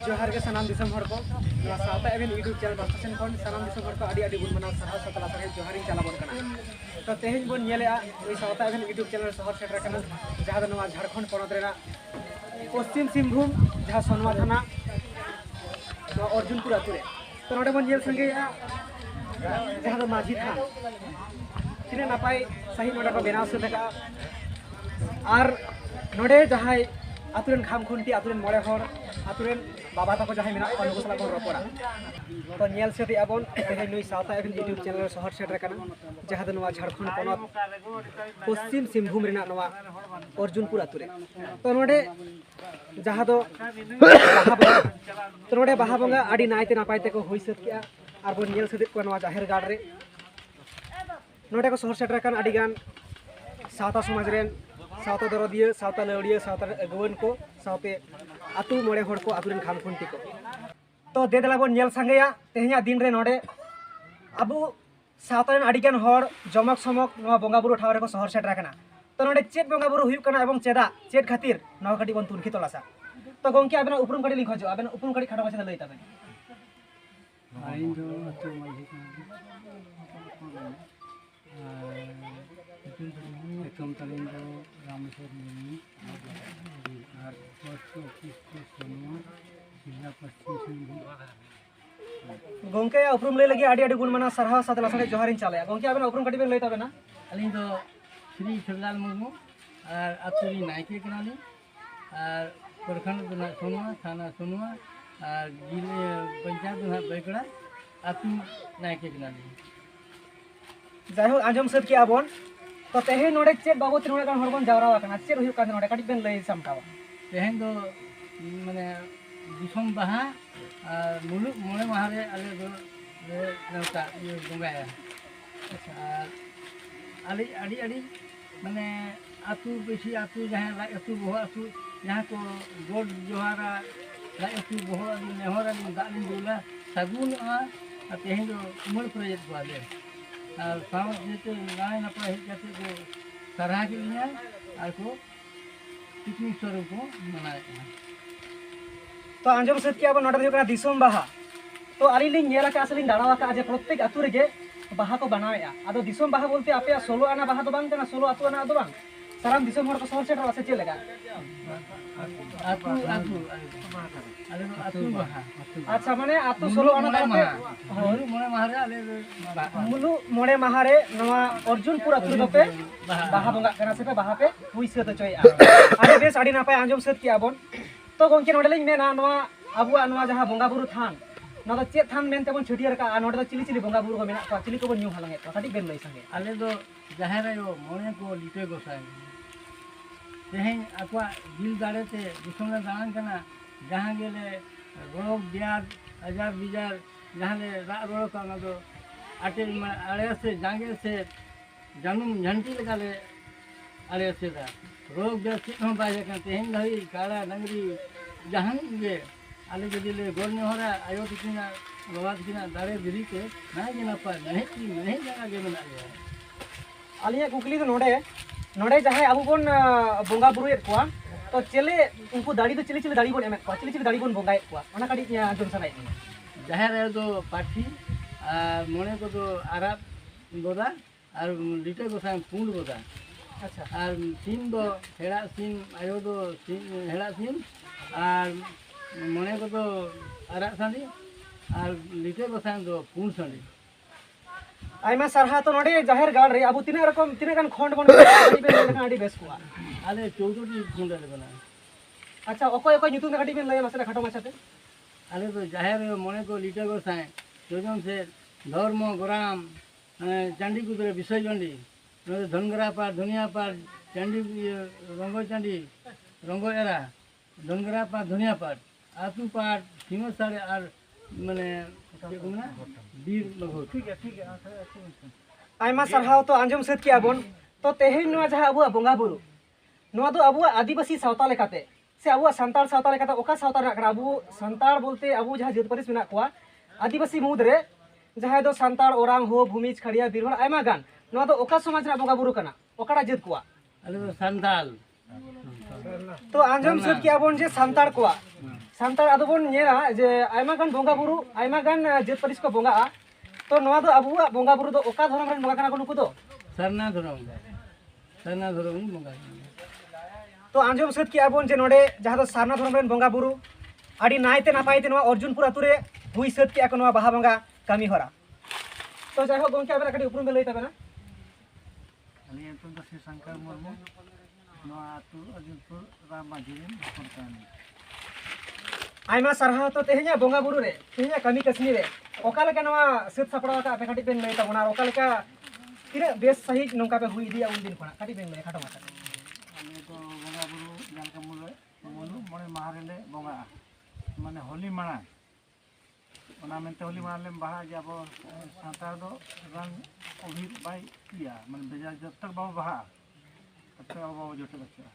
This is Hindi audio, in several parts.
जोहार के सनाम दिसम हर को सावता एवेन यूट्यूब चैनल बास्टेशन खन सनाम दिसम हर को आदि गुण मना साहा सतला सहे जोहार चला बन कना तो तेहेन बन नेले ओई सावता एवेन यूट्यूब चैनल शहर सेटर कना जहां दो नवा झारखंड पनत रेना पश्चिम सिंहभूम जहां सोनवा थाना तो अर्जुनपुर आतुरे तो नोडे बन नेल संगे जहां दो माझी थान तिने नापाय सही नोडे को बेनाव से का आर नोडे जहां आतुरेन खाम खुंटी आतुरेन मोड़े हर आतुरेन बाबा तक जहां मेना को नुगु सला को रपड़ा तो नेल सेति आबन तेहे नुई सावता एवेन यूट्यूब चैनल शहर सेटर कना जहां दो नवा झारखंड पनत पश्चिम सिंहभूम रेना नवा अर्जुनपुर आतुरे तो नोडे जहां दो तो नोडे बाहा बंगा आडी नायते नापायते को होई सत किया आर बन नेल सेति को नवा जाहेर गाड़ रे नोडे को शहर सेटर कन आडी गान सावता समाज रेन सावता दरदिया सावता लौड़िया सावता अगुवन को सावते आतु मोड़े हर को आतुरेन खाम खुंटी को तो दे देला बन नेल संगेया तेहेया दिन रे नोडे अबु सावतारेन आडिगान हर जमक समक नवा बंगा बुरु ठाव रे को शहर सेटर कना तो नोडे चेत बंगा बुरु हुयु कना एवं चेदा चेत खातिर नवा कटी बन तुनखी तलासा तो गोंके आबेना उपरुम कटी लिख खजो आबेना उपरुम कटी खाटो माछा लई ताबेन आइन दो अतो माजी एकम तलिन दो रामेश्वर मुनि और पोस्ट ऑफिस को सोनवा जिला पश्चिम सिंहभूम गोंके उपरुम लई लगी आडी आडी गुण मना सरहा सातला सड़े जोहारिन चाले गोंके आबेना उपरुम कटी बेन लई ताबेना अलिन दो श्री छगलाल मुर्मू और अतुरी नायके कनाली और प्रखंड दुना सोनवा थाना सोनवा और जिले पंचायत दुना बैकड़ा अतु नायके कनाली जाहो आजम सर की आबन तो तेहे नोडे चेत बाबू तिनोडे कान हरबन जावरा कना चेत हुयु कान नोडे कटी बेन लई समकावा तेहेन दो माने दिसम बाहा और मुलुक मोड़े माहारे आले दो नेवता ये बंगाया और आली आड़ी आड़ी माने आतु बेसी आतु जहां लाई आतु बोह आतु जहां को गोड जोहारा लाई आतु बोह आदि नेहरा दालिन दोला सागुन आ तेहेन दो उमर प्रोजेक्ट वाले और सावत जेते गाय नपा हे जाते को सरहा के लिए और को पिकनिक स्वरूप को मनाया तो आंजम सत की आबन नोडे हुयु कना दिसम बाहा तो आली लिन नेला का असलिन दाड़ावा का जे प्रत्येक आतु रेगे बाहा को बनावेया आदो दिसम बाहा बोलते आपे 16 आना बाहा तो बांग कना 16 आतु आना दो बांग साराम दिसम हर को शहर सेटर वासे चले लगा आतु आतु आले आतु बाहा अच्छा माने आतु 16 आना करते मुलु मोड़े माहारे आले मुलु मोड़े माहारे नवा अर्जुनपुर आतु दोपे बाहा बंगा कना से पे बाहा पे हुई से तो चोय आरे बेस आडी नापाय आंजम सत की आबन तो गोंके नोडे लिन मेना नवा अबुआ नवा जहां बंगा बुरु थान ना तो चेत थान मेनते बन छुटियर का नोडे तो चिली चिली बंगा बुरु को मेना को चिली को बन न्यू हालंगे तो कटी बेन लई संगे आले दो जहां यो मोने को लिटे गोसाय तेहेन आकवा दिल दाड़े ते दिसम रे दान कना जहां गेले रोग ब्याज हजार बिजार जहां ले रा रोग का ना दो आटे आड़े से जांगे से जानुम झंटी लगा ले आड़े से दा रोग ब्याज से हम बाजे का तेहेन लई काला नंगरी जहां गे आले जदी ले गोरने होरा आयो तिना बाबा तिना दाड़े बिरी के ना जना पर नहीं जगह गे बना ले आलिया कुकली तो नोडे नोडे जहां अबु बन बंगा बुरु एत कोआ तो चले उनको दाड़ी तो चिली चिली दाड़ी बन एमत कोआ चिली चिली दाड़ी बन बंगा एत कोआ ओना काडी आंजम सनाय जहां रे दो पाठी और मोने को तो आराब बोदा और लिटे को सा पुंड बोदा अच्छा और सीन दो हेड़ा सीन आयो दो सीन हेड़ा सीन और मोने को तो आरा सांदी और लिटे को सा दो पुंड सांदी आइमा सरहा तो नोडे जाहेर गाड़ रे अबु तिने रकम तिने कान खंड बन काडी बेन लई आडी बेस कोआ आले 14 टी पुंड ले बना अच्छा ओकोय ओकोय nyutum काडी बेन लई मासरे खाटो माछाते आले तो जाहेर मोने को लिटे को सा जोजन से धर्म गोराम चंडी कुदरे विषय चंडी धनगरा पार दुनिया पार चंडी रंगो चंडी रंगो एरा धनगरा पार दुनिया पार आतु पार सीमा साड़े और माने बीर लगो ठीक है आइमा सरहाव तो आंजम सत की आबन तो तेहेन नवा जहां अबु बंगा बुरु नवा दो अबु आदिवासी सावता लेकाते से अबु संताल सावता लेकाते ओका सावता रना करा अबु संताल बोलते अबु जहां जित परिस मेना कोआ आदिवासी मुद रे जहां दो संताल ओरांग हो भूमिज खड़िया बिरहड़ आइमा गान नवा दो ओका समाज रा बंगा बुरु कना ओकाड़ा जित कोआ अले संताल तो आंजम सत की आबन जे संताल कोआ सानतार आदो बन नेला जे आयमा गान बोंगा बुरु आयमा गान जेत परिस को बोंगा तो नवा दो अबुआ बोंगा बुरु दो ओका धरम रन बोंगा काना को नुकु दो सरना धरम ही बोंगा तो आंजम सत की आबोन जे नोडे जहां दो सारना धरम रन बोंगा बुरु आडी नायते नापायते नवा अर्जुनपुर अतुरे हुई सत की आको नवा बाहा बोंगा कामी होरा तो जाय हो गोंके आबरा कडी उपरुम लई ताबेना अली तो श्री शंकर मुर्मू नवा अतु अर्जुनपुर राम माजीरेन कोनतानी आयमा सरहा तो तेहኛ बोंगा बुरु रे तेहኛ कामी कसनी रे ओका लेका नवा सत सपड़ा का पे कटी पेन लई ताबोना ओका लेका तिने बेस सही नोंका पे हुई दिया उन दिन खना कटी पेन लई खाटो माता अले तो बोंगा बुरु जानका मुले मोनु मणे माहारेले बोंगा माने होली माणा ओना मेनते होली माणा बाहा जाबो सांतार दो रंग ओभी बाई किया माने बेजा जब तक बाबा बाहा तब तक बाबा जोटे बच्चा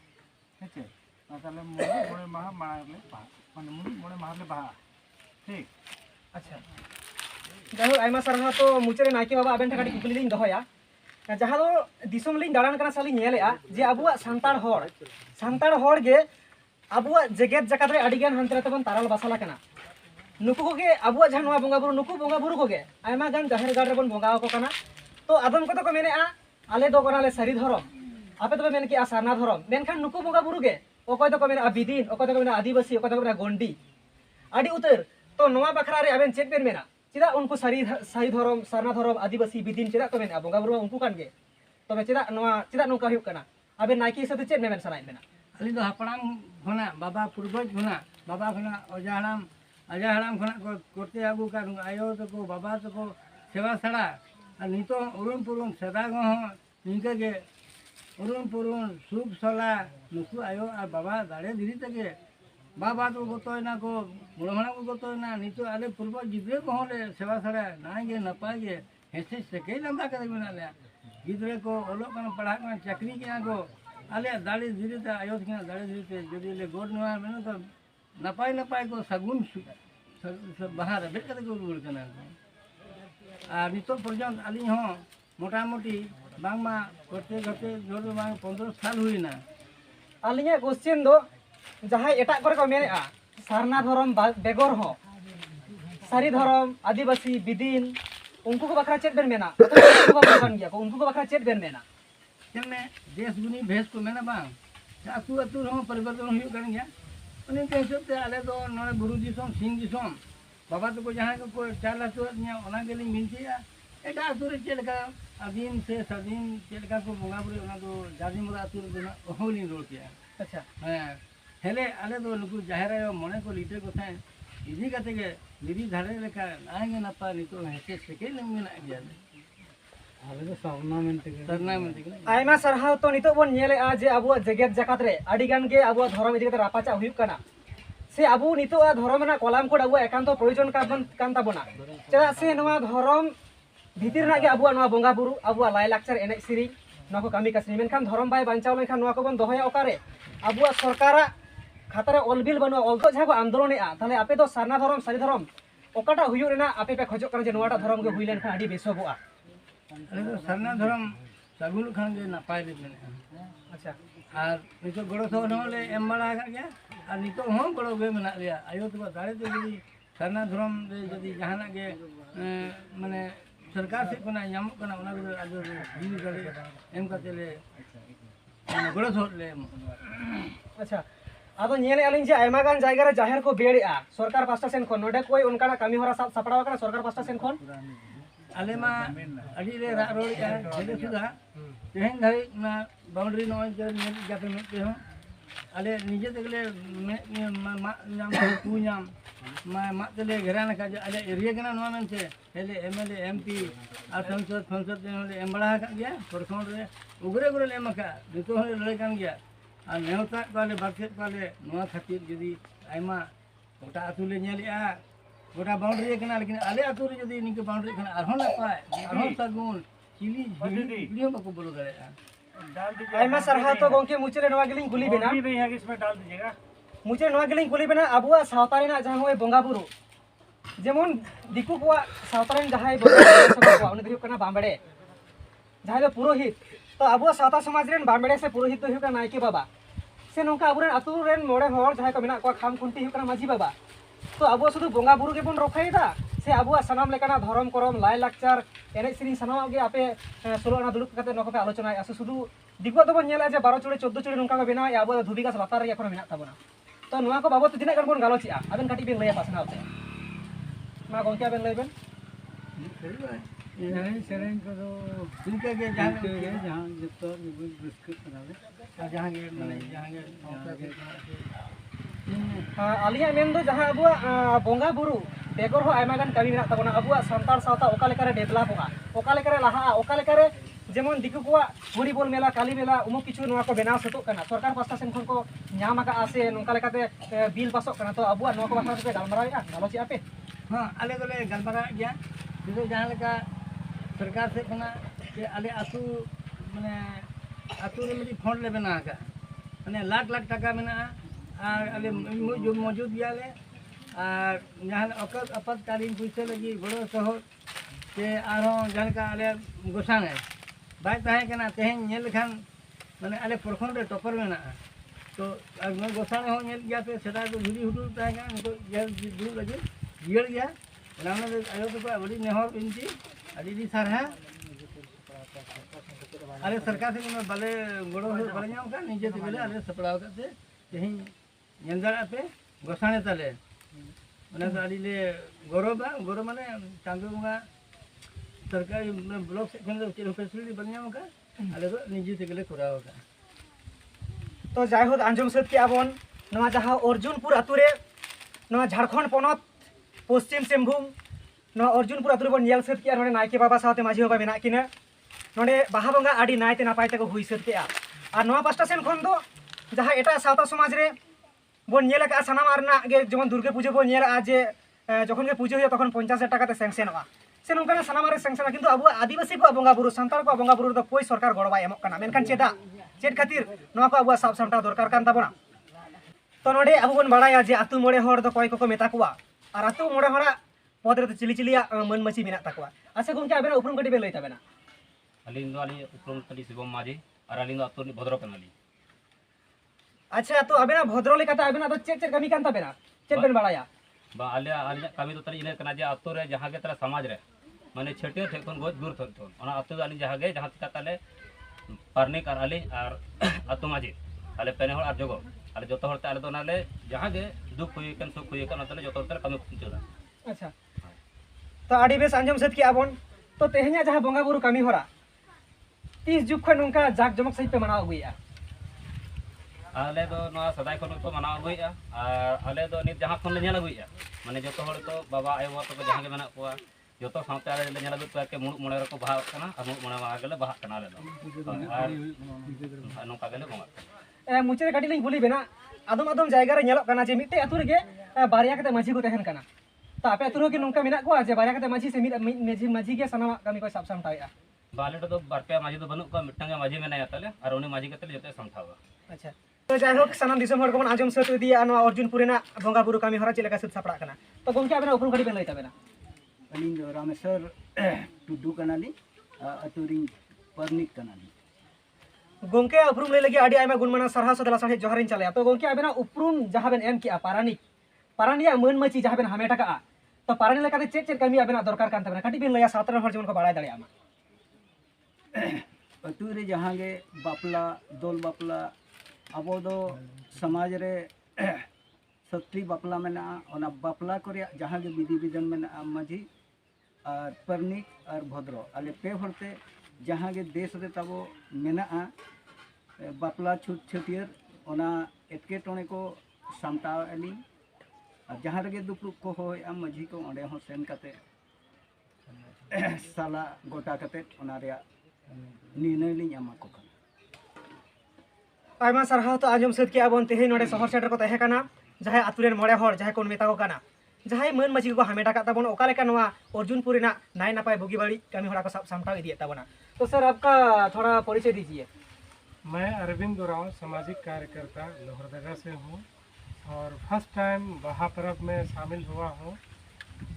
हेचे ताले मोने माहा मारले बाहा माने मोने मारले बाहा ठीक अच्छा जाहो आयमा सरहा तो मुचरे नायके बाबा आबेन ठा कटी कुकली लिंग दहोया जहां दो दिसम लिंग दाड़ान कना साली नेलेआ जे अबुआ सांतार होड़ गे अबुआ जगत जकात रे अडिगान हंतरे तबन ताराल बासाला कना नुकु को गे अबुआ जहां नवा बोंगा बुरु नुकु बोंगा बुरु को गे आयमा गान जाहेर गाड़ रे बन बोंगा को कना तो आदम को तो को मेनेआ आले दो कोनाले सरी धरम आपे तो मेन की आ सारना धरम मेनखान नुकु बोंगा बुरु गे ओकय तो को मेना बिदिन ओकय तो को मेना आदिवासी ओकय तो को मेना गोंडी आडी उतर तो नवा बखरा रे आबेन चेक बेन मेना चिदा उनको सही धरम सारना धरम आदिवासी बिदिन चिदा को मेना बोंगा बुरु उनको कान गे तबे चिदा नवा चिदा नुका हुक कना आबेन नायकी साथे चेक मेन सनाय मेना अली तो हपड़ाम खना बाबा पूर्वज खना बाबा खना अजा हड़ाम खना को करते आगू का आयो तो को बाबा तो को सेवा सड़ा और नितो उरुन पुरुन सदा गो निका के उरुन पुरुन सुख सला नुकु आयो और बाबा दाड़े धीरे तके बाबा तो गोतोयना को मुड़मणा को गोतोयना नितो आले पूर्वज गिद्रे को होले सेवा सड़ा नाय गे नपाय गे हेसे सके लंबा करे मेनाले गिद्रे को ओलो कन पढ़ा कन चाकरी के को आले दाड़ी धीरे ते आयो के दाड़ी धीरे ते जदी ले गोड नवा मेनो तो नपाय को सगुन बाहर बेट कते को रुल कना आ नितो पर्यंत आली हो मोटा मोटी बांगमा करते करते जोर बांग 15 साल हुईना आलिया क्वेश्चन दो जहां एटा करे को मेनेआ सारना धरम बेगर हो सारी धरम आदिवासी बिदिन उनको को बखरा चेत बेन मेना उनको को बखरा गया को उनको को बखरा चेत बेन मेना जमने देश गुनी भेस को मेना बांग अतु अतु हो परिवर्तन हुई कन गया उन्हें के हिसाब से आले तो नोने गुरु दिसोम सिंह दिसोम बाबा तो को जहां को 4 लाख तो न्या ओना गेली मिनतिया एटा अतुरे चेलका अदीन से सदीन चेलका को बोंगा बुरी ओना तो जादी मुरा अतुरे देना होली रोल किया अच्छा हां हेले आले तो नुकु जाहेर आयो मने को लीटे को थाए इदी कते के निदी धारे लेका आएंगे ना पा नी तो हेसे सेके लंगना गया आले तो सरनामेंट के आयमा सरहा तो नितो बन नेले आ जे अबुआ जगत जकात रे अडी गान गे अबुआ धरम इदी कते रापाचा हुई कना से अबु नितो आ धरम ना कलाम कोड अबुआ एकांत प्रयोजन कान ताबोना चेदा से नवा धरम भीतिर ना गे अबुआ नवा बोंगा बुरु अबुआ लाय लाक्चर एने सिरी नवा को कामी कसनी मेनखान धरम बाय बांचाव लेखान नवा को बन दोहया ओकारे अबुआ सरकारा खातारे अलबिल बनो अलतो जहां को आंदोलन आ ताले आपे तो सारना धरम सारी धरम ओकाटा हुयु रेना आपे पे खोजो कना जे नवाटा धरम गे हुइलेन खा आडी बेसबोआ अरे तो सरना धरम सगुल खान के नपाय दे मेने अच्छा और नितो गड़ो सो नले एम बड़ा गया और नितो हो गड़ो गे मेना रिया आयो तो दाड़े तो जदी सरना धरम रे जदी जहाना के माने सरकार से कोना याम कोना ओना रे आदो जीवी गड़े एम कतेले गड़ो सो ले अच्छा आदो नेले आलिन जे आयमा गान जायगा रे जाहेर को बेड़ेआ सरकार पास्टा सेन खन नोडे कोई उनकाना कामी होरा सपड़ावा कना सरकार पास्टा सेन खन आले मा अडी ले रा रोड़ी है हेले सुधा तेहन धरी ना बाउंड्री नो जे नेल जाते में पे हो आले निजे तकले मा नाम तू नाम मा तले घेरा ना का आले एरिया कना नो मेनते हेले एमएलए एमपी आ संसद ने एम बड़ा का गया प्रखंड रे उगरे ले मका दितो हो लड़ाई कान गया आ नेवता वाले बातचीत वाले नवा खातिर जदी आयमा गोटा अतु ले नेलिया गोटा बाउंड्री कना लेकिन आले अतु रे जदी निके बाउंड्री कना आरहो ना पाए आरहो सगुन चिली वीडियो को बोलो करे आयमा सरहा तो गोंके मुचरे नवा गेलिंग गुली बेना नहीं है कि इसमें डाल दीजिएगा मुचरे नवा गेलिंग गुली बेना अबुआ सावतारी ना जहां होय बोंगा बुरु जेमन दिकु को सावतारी जहां बोंगा को उनी कना बांबड़े जहां पुरोहित तो अबुआ सावता समाज रेन बांबड़े से पुरोहित तो हुका नायके बाबा से नौका अब आतु रेन मोड़े हर जहाँ को मेना को खाम खुंटी हुकना माजी बाबा तो अब शुद्ध बोंगा बुरु के बन रखायदा से अब सानाम लेकाना धरम करम लाई लाकचार एने सेरिंग सानाम गे आपे सोलो आना दुलुक कते नoko पे आलोचना आसे शुद्ध दिगो तो बन नेला जे 12 चुड़ी 14 चुड़ी नौका को बेना अब धुबी गास लातार रे एखोनो मेना ताबोना तो नोआ को बाबत तिना गान बन गालोचिया आबेन काटी बेन लया पासनावते मा गोंके आबेन लयबेन एनही सेरेंग को इनके के जहां जतो बिस्कुट बनावे जहां के माने जहां के आलिया मेन दो जहां अब बोंगा बुरु बेगर हो आयमा गान कमी मेना ताबोना अब संतार सावता ओका लेकारे डेभलपा ओका लेकारे लाहा ओका लेकारे जेमन दिकु को भोली बॉल मेला काली मेला उमुक किछु नोआ को बेनाव सतो कना सरकार पास्ता सेन खन को न्याम आका आसे नोका लेकाते बिल पासो कना तो अब नोआ को बासा पे गालमाराया गालोचिया पे हां आले गोले गालमारा गया जो जहां लगा सरकार से कना कि आले आतु माने आतु रे मिली फंड ले बना का माने लाख लाख टाका मेना और आले जो मौजूद याले और जहां आपातकालीन पैसा लगी बड़ो शहर के आरो जहां का आले गोसान है बाय ताहे कना तेहें नेल खान माने आले प्रखंड रे टॉपर मेना तो मैं गोसान हो नेल गया तो सेटा तो धुली हुडुल ताहे कना तो ये दूर लगे गिर गया नाम आयो तो बड़ी नेहर बिनती अड़ी सारा अरे सरकार से मैं बाले बड़ो बड़े नाम का नीचे से अरे सपड़ाव करते तेहें नेंदरा पे गोसाने तले माने तो अड़ी ले गौरव माने चांदो बंगा सरकारी ब्लॉक से खन फैसिलिटी बनिया का अले तो निजी से गले कराव का तो जायहोक आंजम सद के आबन नवा जहां अर्जुनपुर आतुरे नवा झारखंड पोनत पश्चिम सिंहभूम नवा अर्जुनपुर आतुरे बन नेल सद के नोडे नायके बाबा साथे माझी बाबा मेना किना नोडे बाहा बंगा आडी नायते नापाय ते को हुई सद के आ नवा पास्टा सेन खन दो जहां एटा सावता समाज रे बन नेल का सनाम आरना गे जेमन दुर्गा पूजा बन नेल आज जखन के पूजा होय तखन 50,000 टाका ते सैंक्शनवा से नोंकाना सनाम रे सैंक्शना किंतु अब आदिवासी को बंगा बुरु संताल को बंगा बुरु तो कोई सरकार गड़बा एमक कना मेनखान चेदा चेद खातिर नवा को अब साब सामटा दरकार कान ताबोना तो नोडे अब बन बाड़ाया जे आतु मोड़े हर दो कोय को मेता कुआ और आतु मोड़े हरा पद रे चिली चिलिया मन मची मेना ताकुआ अच्छा गोंके आबेना उपरुम कटी बेन लई ताबेना अलिंग दो अली उपरुम तली शिवम माजी और अलिंग दो आतु भद्र कनाली अच्छा तो आबेना भद्र लेकाता आबेना तो चेक चेक कमी कान ताबेना चेक बेन बाड़ाया बा आले आले कमी तो तली इने कना जे आतु रे जहां के तरा समाज रे माने छेटे थे कोन बहुत दूर थन ओना आतु अली जहां गे जहां ता ताले पारनिक और अली और आतु माजी आले पेने हर जगो आले जतो हरते आले तो नाले जहां गे दुख हुई कन सुख हुई कन तले जतो हरते कमी खुंचला अच्छा तो आडी बेस आंजम सद के आबन तो तेह냐 जहां बंगा बुरु कमी होरा 30 जुग खन नोंका जाक जमक सहित पे मनाव गइया आले दो नवा सदाय खन को मनाव गइया और आले दो नित जहां खन ले नेला गइया माने जतो हर तो बाबा आयो तो जहां गे मेना कोआ जतो सावते आले ले नेला गइया के मुड़ मोणे रको बाहा कना और मुड़ मोणे वा गेले बाहा कना ले दो और नोका गेले बंगा मुचे काटी लिंग बोली बेना आदम आदम जायगा रे नेलो कना जे मिटे अतु रे बारिया कते माझी को तहन कना तो आपे अतु रे के नोंका मेना को जे बारिया कते माझी से माझी के सनामा कमी को साब सामटाया बाले तो बारपे माझी तो बनु को मिटंगा माझी मेना तले और उनी माझी कते जते समठावा अच्छा तो जायहोक सनाम दिसम हर को आंजम सत दिया नो अर्जुनपुर ना बंगा बुरु कमी हरा चिलका सद सापड़ा कना तो गोंके आबेना उपरुम कटी बेन लई ताबेना अलिंग दो रामेश्वर टुडू कनाली अतुरिंग परनिक कनाली गोंके उपरुम लई लगी आडी आयमा गुणमाना सरहा सदला साहे जोहारिन चले तो गोंके आबेना उपरुम जहां बेन एम किया पारानिया मन मची जहां बेन हमेटा का तो पारानी लेकाते चेक चेक कमी आबेना दरकार कान ताबेना काटी बेन लया सातरा हर जमन को बाड़ाय दाड़िया मा अतु रे जहां गे बापला दोल बापला अबो दो समाज रे सत्री बापला मेना ओना बापला करे जहां गे विधि विधान मेना माझी और परनिक और भद्र आले पे हरते जहां गे देश रे ताबो मेना बापला छुट छटियर ओना एटके टोने को सामटाव अली और जहां रे दुपुक को होय माझी को ओंडे हो सेन काते साला गोटा काते ओना रे निर्णय लिंग एमा को आयमा सरहा तो आंजम सद के आबन तेहे नोडे शहर सेटर को तहे कना जहां आतुरेन मोड़े हर जहां कोन मेता को कना जहां मन मची को हमेटा का ताबन ओका लेका नवा अर्जुनपुर ना नाय नापाय बुगी बाड़ी कमी होड़ा को सामटाव इदिए ताबना तो सर आपका थोड़ा परिचय दीजिए मैं अरविंद उरांव सामाजिक कार्यकर्ता लोहरदगा से हूँ और फर्स्ट टाइम बहा पर्व में शामिल हुआ हूँ।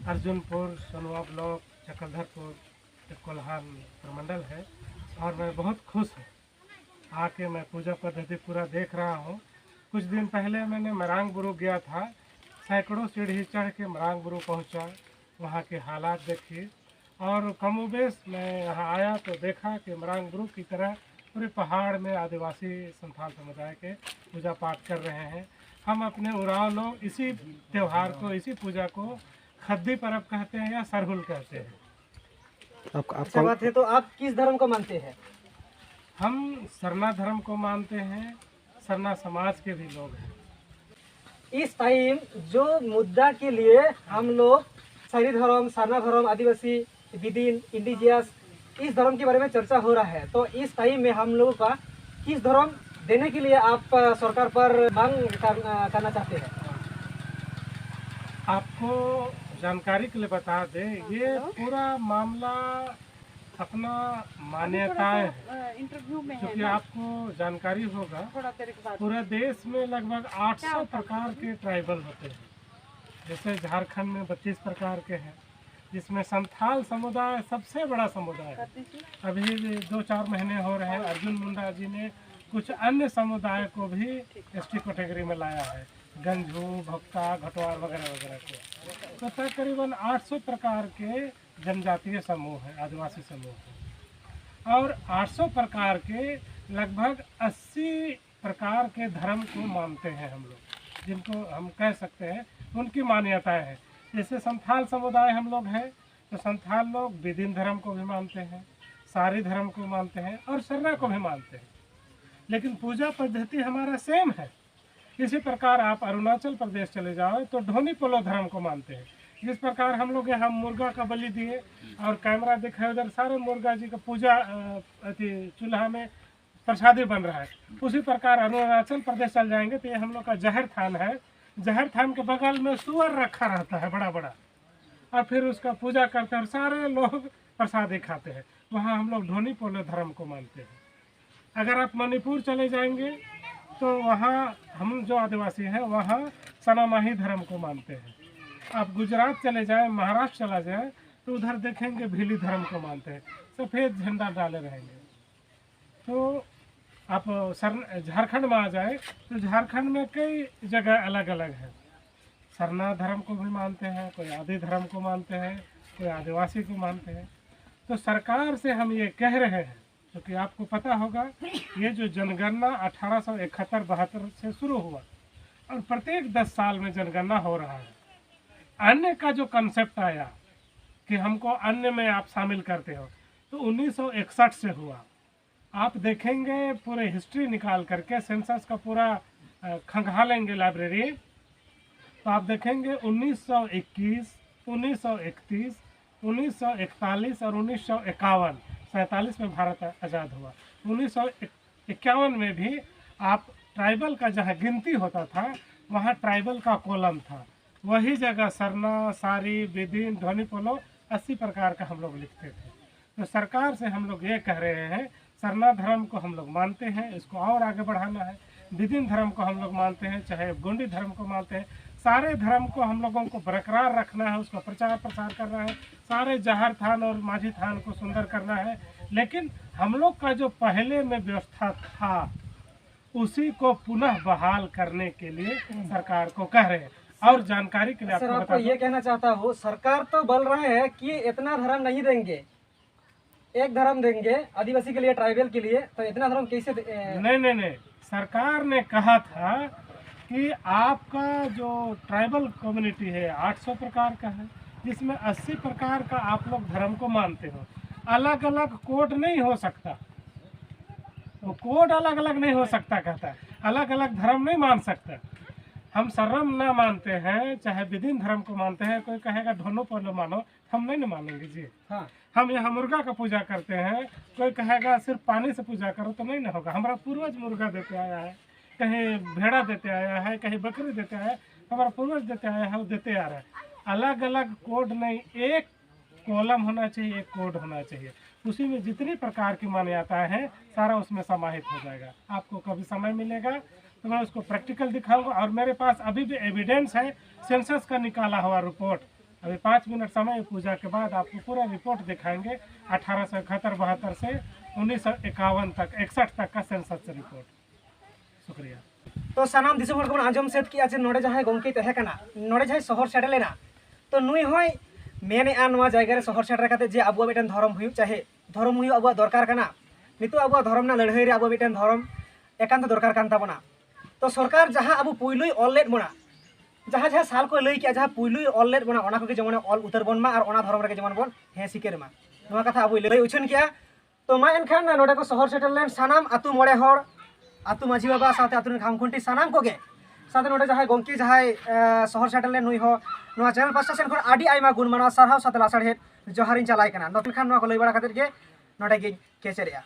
अर्जुनपुर सोनवा ब्लॉक चक्रधरपुर कोल्हान प्रमंडल है और मैं बहुत खुश हूँ आके मैं पूजा पद्धति पूरा देख रहा हूँ कुछ दिन पहले मैंने मरांग बुरु गया था, सैकड़ों सीढ़ी चढ़ के मरांग बुरु पहुँचा, वहाँ के हालात देखे और कमोबेश मैं यहाँ आया तो देखा कि मरांग बुरु की तरह पूरे पहाड़ में आदिवासी संथाल समुदाय के पूजा पाठ कर रहे हैं। हम अपने उरांव लोग इसी त्यौहार को, इसी पूजा को खद्दी पर्व कहते हैं या सरहुल कहते हैं। अच्छा बात है, तो आप किस धर्म को मानते हैं? हम सरना धर्म को मानते हैं, सरना समाज के भी लोग हैं। इस टाइम जो मुद्दा के लिए हम लोग शहरी धर्म, सरना धर्म, आदिवासी, विदिन, इंडिजियस, इस धर्म के बारे में चर्चा हो रहा है, तो इस टाइम में हम लोगों का किस धर्म देने के लिए आप सरकार पर मांग करना चाहते हैं? आपको जानकारी के लिए बता दें, ये पूरा मामला अपना मान्यताएं है, क्योंकि आपको जानकारी होगा पूरे देश में लगभग 800 प्रकार के ट्राइबल होते हैं। जैसे झारखंड में 32 प्रकार के हैं, जिसमें संथाल समुदाय सबसे बड़ा समुदाय है। अभी 2-4 महीने हो रहे हैं, अर्जुन मुंडा जी ने कुछ अन्य समुदाय को भी एसटी कैटेगरी में लाया है, गंजू, भक्ता, घटवार वगैरह वगैरह को। तो तकरीबन 800 प्रकार के जनजातीय समूह हैं, आदिवासी समूह हैं, और 800 प्रकार के लगभग 80 प्रकार के धर्म को मानते हैं हम लोग, जिनको हम कह सकते हैं उनकी मान्यताएं हैं। जैसे संथाल समुदाय हम लोग हैं, तो संथाल लोग विदिन धर्म को भी मानते हैं, सारी धर्म को मानते हैं और सरना को भी मानते हैं, लेकिन पूजा पद्धति हमारा सेम है। इसी प्रकार आप अरुणाचल प्रदेश चले जाओ तो ढोनी पोलो धर्म को मानते हैं। जिस प्रकार हम लोग यहाँ मुर्गा का बलि दिए और कैमरा दिखाए, उधर सारे मुर्गा जी का पूजा चूल्हा में प्रसादी बन रहा है, उसी प्रकार अरुणाचल प्रदेश चल जाएंगे तो ये हम लोग का जहर थान है। जहर थान के बगल में सुअर रखा रहता है बड़ा बड़ा, और फिर उसका पूजा करते हैं और सारे लोग प्रसादी खाते हैं। वहाँ हम लोग ढोनी पोलो धर्म को मानते हैं। अगर आप मणिपुर चले जाएंगे तो वहाँ हम जो आदिवासी हैं वहाँ सनामाही धर्म को मानते हैं। आप गुजरात चले जाएं, महाराष्ट्र चला जाए तो उधर देखेंगे भीली धर्म को मानते हैं, सफ़ेद झंडा डाले रहेंगे। तो आप झारखंड में आ जाए तो झारखंड में कई जगह अलग अलग है। सरना धर्म को भी मानते हैं, कोई आदि धर्म को मानते हैं, कोई आदिवासी को मानते हैं। तो सरकार से हम ये कह रहे हैं, क्योंकि आपको पता होगा ये जो जनगणना 1871-72 से शुरू हुआ और प्रत्येक 10 साल में जनगणना हो रहा है। अन्य का जो कंसेप्ट आया कि हमको अन्य में आप शामिल करते हो, तो 1961 से हुआ। आप देखेंगे पूरे हिस्ट्री निकाल करके सेंसस का पूरा खंगाल लेंगे लाइब्रेरी, तो आप देखेंगे 1921, 1931, 1941 और 1951, 47 में भारत आज़ाद हुआ। 1951 में भी आप ट्राइबल का जहाँ गिनती होता था वहाँ ट्राइबल का कॉलम था, वही जगह सरना, सारी, विदिन, ढोनी पोलो 80 प्रकार का हम लोग लिखते थे। तो सरकार से हम लोग ये कह रहे हैं, सरना धर्म को हम लोग मानते हैं, इसको और आगे बढ़ाना है। विदिन धर्म को हम लोग मानते हैं, चाहे गोंडी धर्म को मानते हैं, सारे धर्म को हम लोगों को बरकरार रखना है, उसका प्रचार प्रसार करना है, सारे जहर थान और माझी थान को सुंदर करना है। लेकिन हम लोग का जो पहले में व्यवस्था था उसी को पुनः बहाल करने के लिए सरकार को कह रहे हैं। और जानकारी के लिए सर, आपको ये कहना चाहता हूँ, सरकार तो बोल रहे हैं कि इतना धर्म नहीं देंगे, एक धर्म देंगे आदिवासी के लिए, ट्राइबल के लिए, तो इतना धर्म कैसे नहीं, सरकार ने कहा था कि आपका जो ट्राइबल कम्युनिटी है 800 प्रकार का है, जिसमें 80 प्रकार का आप लोग धर्म को मानते हो। अलग अलग कोड नहीं हो सकता, वो कोड अलग अलग नहीं हो सकता, कहता है अलग अलग धर्म नहीं मान सकता। हम सर्वम ना मानते हैं, चाहे विदिन धर्म को मानते हैं, कोई कहेगा ढोनो पोलो मानो, हम नहीं मानेंगे जी। हाँ, हम यहाँ मुर्गा का पूजा करते हैं, कोई कहेगा सिर्फ पानी से पूजा करो, तो नहीं ना होगा। हमारा पूर्वज मुर्गा देते आया है, कहीं भेड़ा देते आया है, कहीं बकरी देते आया है, हमारा पूर्वज देते आया है, वो देते आ रहा है। अलग अलग कोड नहीं, एक कॉलम होना चाहिए, एक कोड होना चाहिए, उसी में जितनी प्रकार की मान्यताएं हैं सारा उसमें समाहित हो जाएगा। आपको कभी समय मिलेगा तो मैं उसको प्रैक्टिकल दिखाऊंगा, और मेरे पास अभी भी एविडेंस है, सेंसस का निकाला हुआ रिपोर्ट। अभी 5 मिनट समय पूजा के बाद आपको पूरा रिपोर्ट दिखाएंगे, 1871-72 से 1951 तक, 61 तक का सेंसस रिपोर्ट। शुक्रिया। तो सानाम दिसम हर को आंजम सेट किया जे नोडे जहां गंके तहे कना नोडे जहां शहर सेटल लेना तो नुई होय मेने आ नवा जायगा रे शहर सेटल करते जे अबुआ मिटन धर्म हुयु चाहे धर्म हुयु अबुआ दरकार कना नितो अबुआ धर्म ना लड़ाई रे अबुआ मिटन धर्म एकांत दरकार कान ताबना तो सरकार जहां अबु पुइलुई ऑल लेट बना जहां जहां साल को लई किया जहां पुइलुई ऑल लेट बना ओना को जेमन ऑल उतर बन मा और ओना धर्म रे जेमन बन हे सिकेर मा नवा कथा अबु लई उछन किया तो मा एनखान नोडे को शहर सेटल लेन सानाम आतु मोड़े हर आतु माझी बाबा साथे आतु खामखुंटी सानाम कोगे साथे नोडे जहां गंकी जहां शहर सेटल लेन नुई हो नवा चैनल पास्टा सेन खन आडी आइमा गुण माना सरहाव साथे लासड़ हेड जोहारिन चलाय कना नोटन खान नवा को लई बड़ा खातिर गे नोडे गे केचरिया।